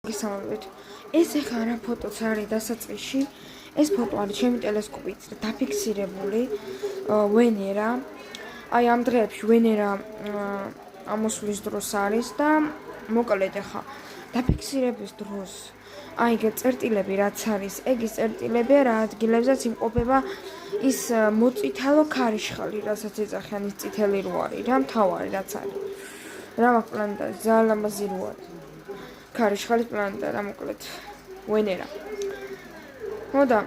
გესალმებით. ეს ახლა რა ფოტოც არის დასაწყისში. ეს ფოტო არის ჩემი ტელესკოპით დაფიქსირებული ვენერა. აი ამ დღეებში ვენერა ამოსვლის დროს არის და მოკლედ ახლა დაფიქსირების დროს აი წერტილები რაც არის, ეგ ის წერტილები რა ადგილებზეც იმყოფება ის მოწითალო ქარიშხალი, რასაც ეძახიან ის წითელი რო არის რა მთავარი რაც არის. რა მაქვს პლანეტაზე ძალიან ლამაზი რო არის. ქარიშხალის პლანეტა რა მოკლედ ვენერა. ხოდა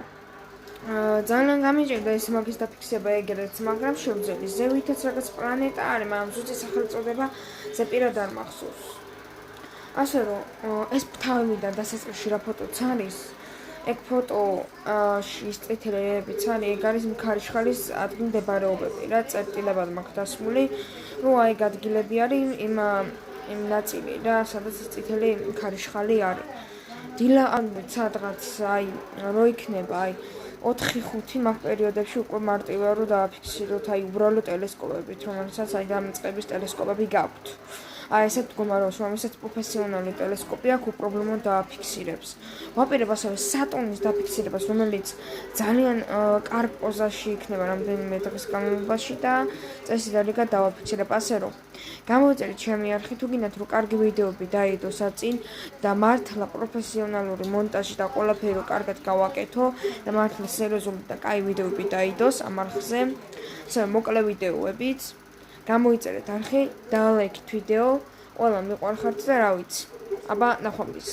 ძალიან გამიჭირდა ეს მაგის დაფიქსირება ეგრეც, მაგრამ შევძელი ზევითაც რაღაც პლანეტა არის, მაგრამ ზუსტი სახელწოდება ზეპირად არ მახსოვს. ასე რომ ეს თავიდან დასაწყისში რა ფოტოც არის, ეგ ფოტოში ის წითელი რებიც არის, ეგ არის ქარიშხალის ადგილმდებარეობები რა წერტილებად მაქვს დასმული, რომ აი ეგ ადგილები არის იმ ნაწილი რა, სადაც წითელი ქარიშხალი არის. დილაყანით სადღაც აი რო იქნება აი 4-5 მაგ პერიოდებში უკვე მარტივია რომ დააფიქსიროთ აი უბრალო ტელესკოპებით, რომელსაც აი დამწყების ტელესკოპები გაქვთ. აი ესეთ მდგომარეობაში, რომელსაც პროფესიონალი ტელესკოპი აქვს, უპრობლემოდ დააფიქსირებს. ვაპირებ ასევე სატურნის დაფიქსირებას, რომელიც ძალიან კარგ პოზაში იქნება რამდენიმე დღის განმავლობაში და წესიდადად დავაფიქსირებ, ასე რომ გამოვიწერეთ ჩემი არხი, თუ გინდათ რომ კარგი ვიდეოები დაიდოს აწინ და მართლა პროფესიონალური მონტაჟი და ყველაფერი რომ კარგად გავაკეთო და მართლა სერიოზული და კაი ვიდეოები დაიდოს ამ არხზე. ასე მოკლე ვიდეოებიც გამოიწერეთ არხი, დალაიქით ვიდეო, ყველა მიყვარხართ და რა ვიცი. აბა ნახვამდის.